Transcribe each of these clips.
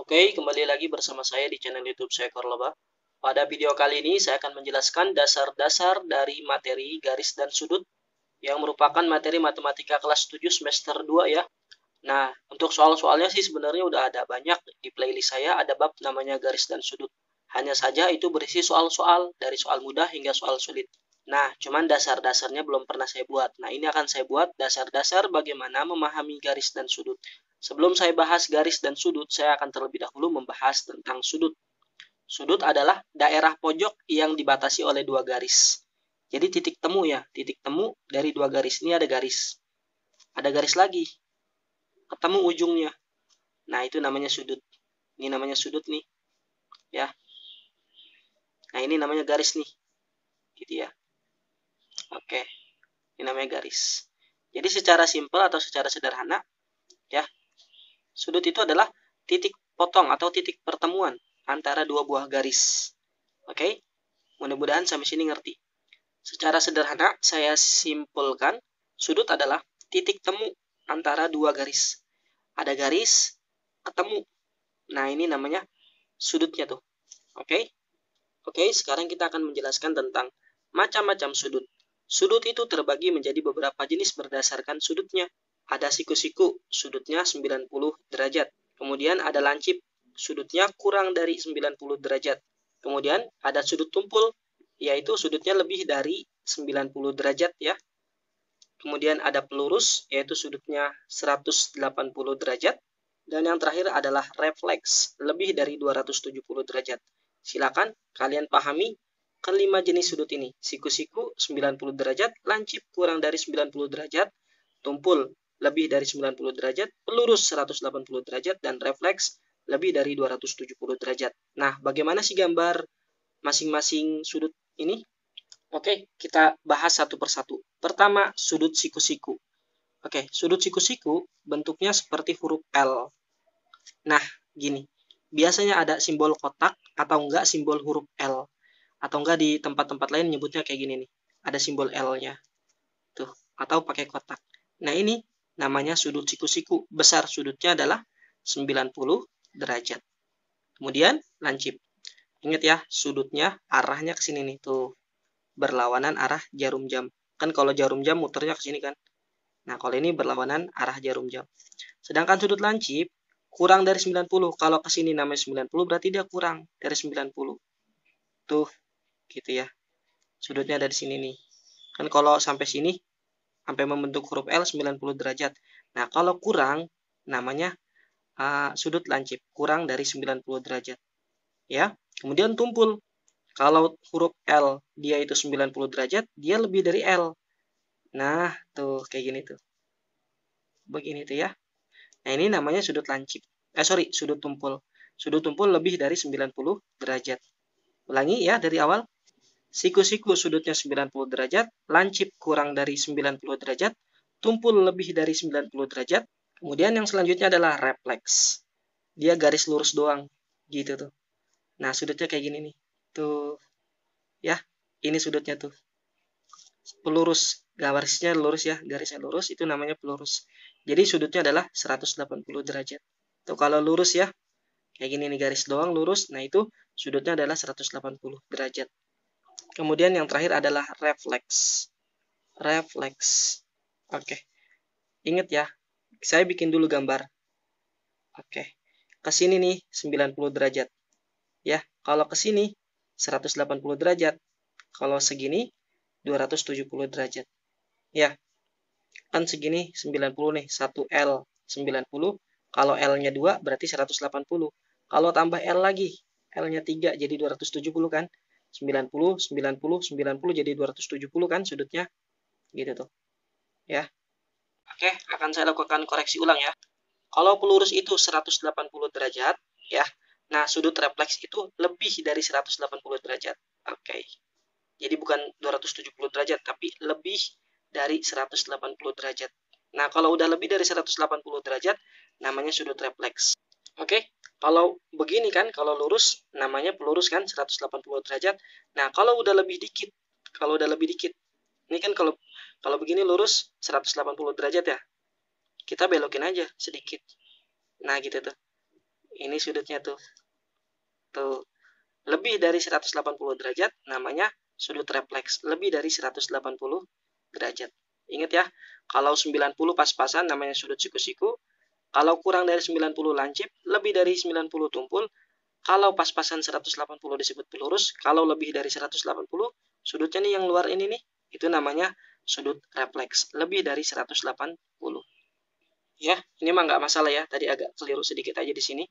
Oke, kembali lagi bersama saya di channel YouTube Seekor Lebah. Pada video kali ini saya akan menjelaskan dasar-dasar dari materi garis dan sudut yang merupakan materi matematika kelas 7 semester 2 ya. Nah, untuk soal-soalnya sih sebenarnya udah ada banyak di playlist saya, ada bab namanya garis dan sudut. Hanya saja itu berisi soal-soal dari soal mudah hingga soal sulit. Nah, cuman dasar-dasarnya belum pernah saya buat. Nah, ini akan saya buat dasar-dasar bagaimana memahami garis dan sudut. Sebelum saya bahas garis dan sudut, saya akan terlebih dahulu membahas tentang sudut. Sudut adalah daerah pojok yang dibatasi oleh dua garis. Jadi titik temu ya, titik temu dari dua garis. Ini ada garis. Ada garis lagi. Ketemu ujungnya. Nah, itu namanya sudut. Ini namanya sudut nih. Ya. Nah, ini namanya garis nih. Gitu ya. Oke. Ini namanya garis. Jadi secara simpel atau secara sederhana, ya, sudut itu adalah titik potong atau titik pertemuan antara dua buah garis. Oke? Mudah-mudahan sampai sini ngerti. Secara sederhana, saya simpulkan, sudut adalah titik temu antara dua garis. Ada garis, ketemu. Nah, ini namanya sudutnya tuh. Oke? Oke, sekarang kita akan menjelaskan tentang macam-macam sudut. Sudut itu terbagi menjadi beberapa jenis berdasarkan sudutnya. Ada siku-siku, sudutnya 90 derajat. Kemudian ada lancip, sudutnya kurang dari 90 derajat. Kemudian ada sudut tumpul, yaitu sudutnya lebih dari 90 derajat ya. Kemudian ada pelurus, yaitu sudutnya 180 derajat. Dan yang terakhir adalah refleks, lebih dari 270 derajat. Silakan kalian pahami kelima jenis sudut ini. Siku-siku 90 derajat, lancip kurang dari 90 derajat, tumpul lebih dari 90 derajat, pelurus 180 derajat, dan refleks lebih dari 270 derajat. Nah, bagaimana sih gambar masing-masing sudut ini? Oke, kita bahas satu persatu. Pertama, sudut siku-siku. Oke, sudut siku-siku bentuknya seperti huruf L. Nah, gini. Biasanya ada simbol kotak atau enggak simbol huruf L. Atau enggak di tempat-tempat lain nyebutnya kayak gini nih. Ada simbol L-nya. Tuh, atau pakai kotak. Nah, ini namanya sudut siku-siku. Besar sudutnya adalah 90 derajat. Kemudian lancip. Ingat ya, sudutnya arahnya ke sini nih, tuh. Berlawanan arah jarum jam. Kan kalau jarum jam muternya ke sini kan. Nah, kalau ini berlawanan arah jarum jam. Sedangkan sudut lancip kurang dari 90. Kalau ke sini namanya 90 berarti dia kurang dari 90. Tuh, gitu ya. Sudutnya dari sini nih. Kan kalau sampai sini sampai membentuk huruf L 90 derajat. Nah, kalau kurang namanya sudut lancip, kurang dari 90 derajat. Ya. Kemudian tumpul. Kalau huruf L dia itu 90 derajat, dia lebih dari L. Nah, tuh kayak gini tuh. Begini tuh ya. Nah, ini namanya sudut lancip. Sudut tumpul. Sudut tumpul lebih dari 90 derajat. Ulangi ya dari awal. Siku-siku sudutnya 90 derajat, lancip kurang dari 90 derajat, tumpul lebih dari 90 derajat. Kemudian yang selanjutnya adalah refleks. Dia garis lurus doang, gitu tuh. Nah, sudutnya kayak gini nih. Tuh. Ya, ini sudutnya tuh. Pelurus. Garisnya lurus ya, garisnya lurus itu namanya pelurus. Jadi sudutnya adalah 180 derajat. Tuh kalau lurus ya, kayak gini nih garis doang lurus. Nah, itu sudutnya adalah 180 derajat. Kemudian yang terakhir adalah refleks. Refleks. Oke. Ingat ya, saya bikin dulu gambar. Oke. Ke sini nih 90 derajat. Ya, kalau ke sini 180 derajat. Kalau segini 270 derajat. Ya. Kan segini 90 nih, 1L 90. Kalau L-nya 2 berarti 180. Kalau tambah L lagi, L-nya 3 jadi 270 kan? 90, 90, 90 jadi 270 kan sudutnya. Gitu tuh. Ya. Oke, akan saya lakukan koreksi ulang ya. Kalau pelurus itu 180 derajat, ya. Nah, sudut refleks itu lebih dari 180 derajat. Oke. Jadi bukan 270 derajat, tapi lebih dari 180 derajat. Nah, kalau udah lebih dari 180 derajat, namanya sudut refleks. Oke, kalau begini kan, kalau lurus, namanya pelurus kan, 180 derajat. Nah, kalau udah lebih dikit, ini kan kalau begini lurus 180 derajat ya, kita belokin aja sedikit. Nah, gitu tuh. Ini sudutnya tuh. Tuh. Lebih dari 180 derajat namanya sudut refleks. Lebih dari 180 derajat. Ingat ya, kalau 90 pas-pasan namanya sudut siku-siku. Kalau kurang dari 90 lancip, lebih dari 90 tumpul. Kalau pas-pasan 180 disebut pelurus. Kalau lebih dari 180, sudutnya nih yang luar ini nih, itu namanya sudut refleks. Lebih dari 180. Ya, ini mah nggak masalah ya. Tadi agak keliru sedikit aja di sini.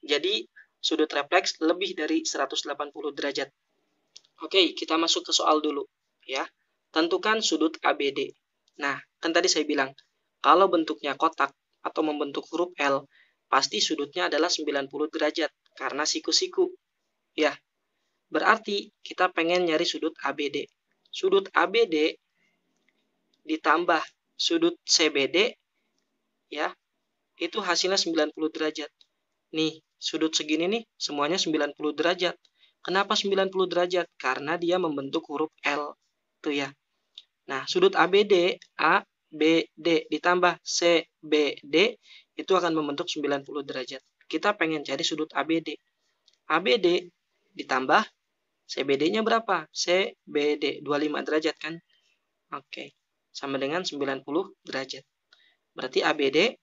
Jadi, sudut refleks lebih dari 180 derajat. Oke, kita masuk ke soal dulu. Ya, tentukan sudut ABD. Nah, kan tadi saya bilang, kalau bentuknya kotak atau membentuk huruf L, pasti sudutnya adalah 90 derajat. Karena siku-siku. Ya, berarti kita pengen nyari sudut ABD. Sudut ABD ditambah sudut CBD, ya, itu hasilnya 90 derajat. Nih, sudut segini nih, semuanya 90 derajat. Kenapa 90 derajat? Karena dia membentuk huruf L. Tuh ya. Nah, sudut ABD, ABD ditambah CBD, itu akan membentuk 90 derajat. Kita pengen cari sudut ABD. ABD ditambah CBD-nya berapa? CBD, 25 derajat kan? Oke, sama dengan 90 derajat. Berarti ABD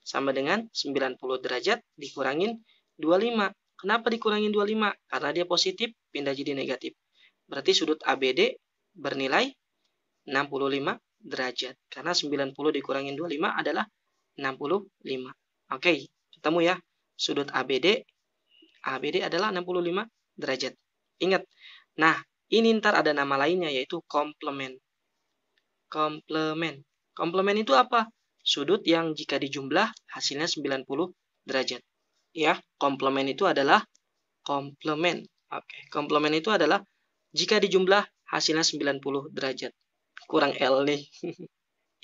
sama dengan 90 derajat dikurangin 25. Kenapa dikurangin 25? Karena dia positif, pindah jadi negatif. Berarti sudut ABD bernilai 65 derajat. Karena 90 dikurangin 25 adalah 65. Oke, ketemu ya. Sudut ABD adalah 65 derajat. Ingat. Nah, ini ntar ada nama lainnya yaitu komplement. Komplement. Komplement itu apa? Sudut yang jika dijumlah hasilnya 90 derajat. Ya, komplement itu adalah komplement. Oke, komplement itu adalah jika dijumlah hasilnya 90 derajat. Kurang L nih.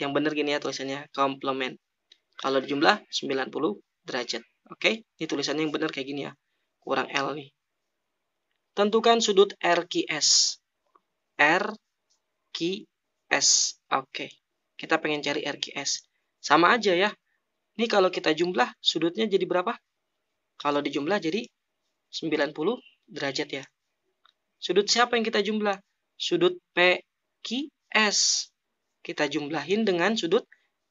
Yang benar gini ya tulisannya, komplement. Kalau dijumlah 90 derajat. Oke, ini tulisannya yang benar kayak gini ya. Kurang L nih. Tentukan sudut RQS. RQS. Oke. Kita pengen cari RQS. Sama aja ya. Ini kalau kita jumlah sudutnya jadi berapa? Kalau dijumlah jadi 90 derajat ya. Sudut siapa yang kita jumlah? Sudut PQS. Kita jumlahin dengan sudut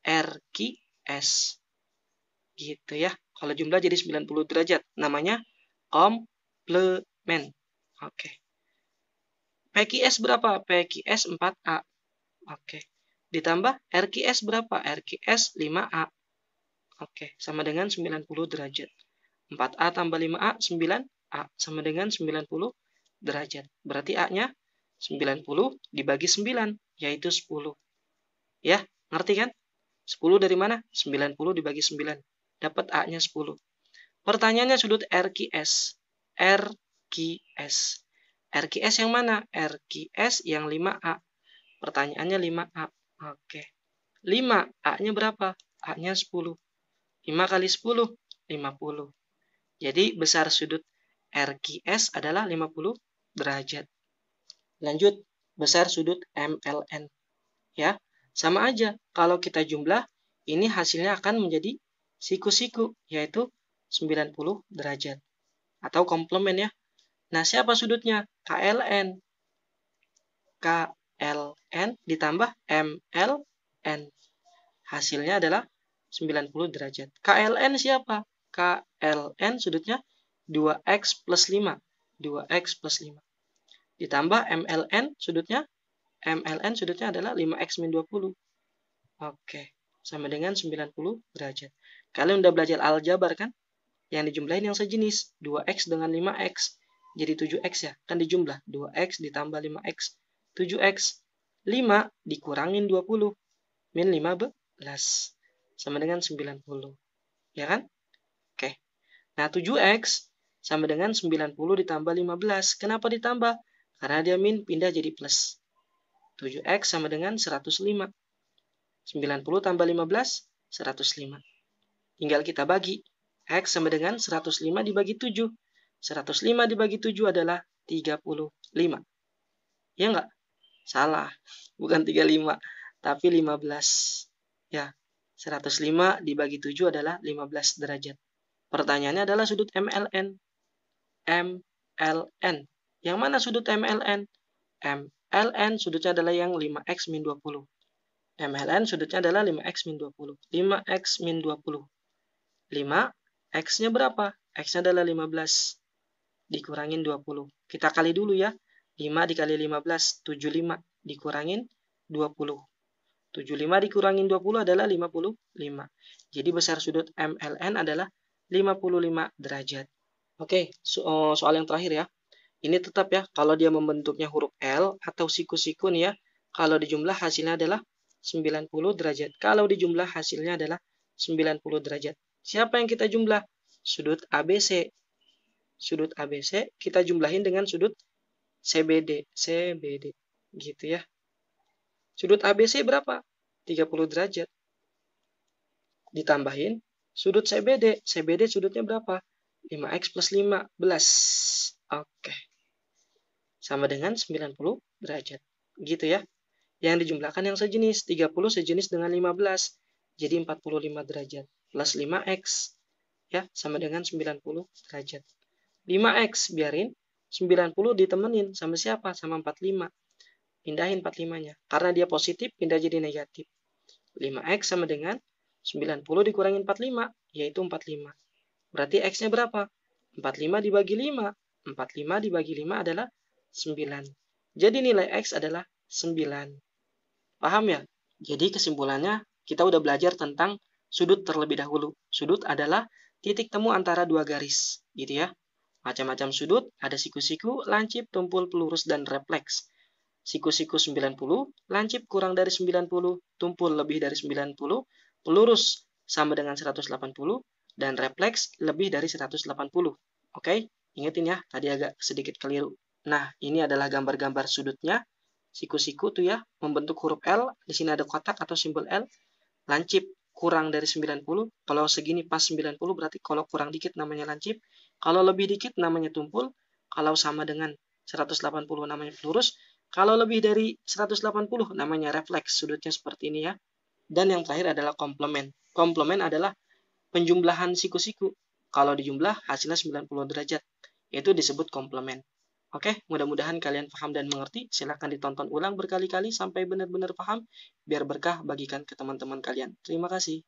RQS. Gitu ya. Kalau jumlah jadi 90 derajat. Namanya komplement. Oke. PQS berapa? PQS 4A. Oke. Ditambah RQS berapa? RQS 5A. Oke, sama dengan 90 derajat. 4A tambah 5A, 9A. Sama dengan 90 derajat. Berarti A-nya 90 dibagi 9, yaitu 10. Ya, ngerti kan? 10 dari mana? 90 dibagi 9. Dapat A-nya 10. Pertanyaannya sudut RQS. RQS. RQS yang mana? RQS yang 5A. Pertanyaannya 5A. Oke. 5. A-nya berapa? A-nya 10. 5 kali 10, 50. Jadi besar sudut RQS adalah 50 derajat. Lanjut, besar sudut MLN. Ya, sama aja. Kalau kita jumlah, ini hasilnya akan menjadi siku-siku, yaitu 90 derajat. Atau komplement ya. Nah, siapa sudutnya? KLN. KLN ditambah MLN. Hasilnya adalah 90 derajat. KLN siapa? KLN sudutnya 2x plus 5. 2x plus 5. Ditambah MLN sudutnya adalah 5x min 20. Oke, sama dengan 90 derajat. Kalian udah belajar aljabar kan? Yang dijumlahin yang sejenis. 2x dengan 5x. Jadi 7x ya. Kan dijumlah. 2x ditambah 5x. 7x. 5 dikurangin 20. Min 15. Sama dengan 90. Ya kan? Oke. Nah, 7x sama dengan 90 ditambah 15. Kenapa ditambah? Karena dia min pindah jadi plus. 7x sama dengan 105. 90 tambah 15, 105. Tinggal kita bagi. X sama dengan 105 dibagi 7. 105 dibagi 7 adalah 35. Ya enggak? Salah. Bukan 35, tapi 15. Ya. 105 dibagi 7 adalah 15 derajat. Pertanyaannya adalah sudut MLN. MLN. Yang mana sudut MLN? MLN sudutnya adalah yang 5x min 20. MLN sudutnya adalah 5x min 20. 5x min 20. 5, x-nya berapa? X-nya adalah 15. Dikurangin 20. Kita kali dulu ya. 5 dikali 15, 75. Dikurangin 20. 75 dikurangin 20 adalah 55. Jadi besar sudut MLN adalah 55 derajat. Oke, soal yang terakhir ya. Ini tetap ya, kalau dia membentuknya huruf L atau siku-siku nih ya, kalau dijumlah hasilnya adalah 90 derajat. Kalau dijumlah hasilnya adalah 90 derajat. Siapa yang kita jumlah? Sudut ABC. Sudut ABC kita jumlahin dengan sudut CBD. CBD. Gitu ya. Sudut ABC berapa? 30 derajat. Ditambahin sudut CBD. CBD sudutnya berapa? 5x plus 15. Oke. Sama dengan 90 derajat. Gitu ya. Yang dijumlahkan yang sejenis. 30 sejenis dengan 15. Jadi 45 derajat. Plus 5x. Ya, sama dengan 90 derajat. 5x biarin. 90 ditemenin. Sama siapa? Sama 45. Pindahin 45-nya. Karena dia positif, pindah jadi negatif. 5x sama dengan 90 dikurangin 45. Yaitu 45. Berarti x-nya berapa? 45 dibagi 5. 45 dibagi 5 adalah 9. Jadi nilai X adalah 9. Paham ya? Jadi kesimpulannya kita udah belajar tentang sudut terlebih dahulu. Sudut adalah titik temu antara dua garis. Gitu ya. Macam-macam sudut, ada siku-siku, lancip, tumpul, pelurus, dan refleks. Siku-siku 90, lancip kurang dari 90, tumpul lebih dari 90, pelurus sama dengan 180, dan refleks lebih dari 180. Oke? Ingetin ya, tadi agak sedikit keliru. Nah, ini adalah gambar-gambar sudutnya. Siku-siku tuh ya, membentuk huruf L. Di sini ada kotak atau simbol L. Lancip kurang dari 90. Kalau segini pas 90 berarti kalau kurang dikit namanya lancip. Kalau lebih dikit namanya tumpul. Kalau sama dengan 180 namanya pelurus. Kalau lebih dari 180 namanya refleks. Sudutnya seperti ini ya. Dan yang terakhir adalah komplement. Komplement adalah penjumlahan siku-siku. Kalau dijumlah hasilnya 90 derajat. Itu disebut komplement. Oke, mudah-mudahan kalian paham dan mengerti. Silahkan ditonton ulang berkali-kali sampai benar-benar paham. Biar berkah bagikan ke teman-teman kalian. Terima kasih.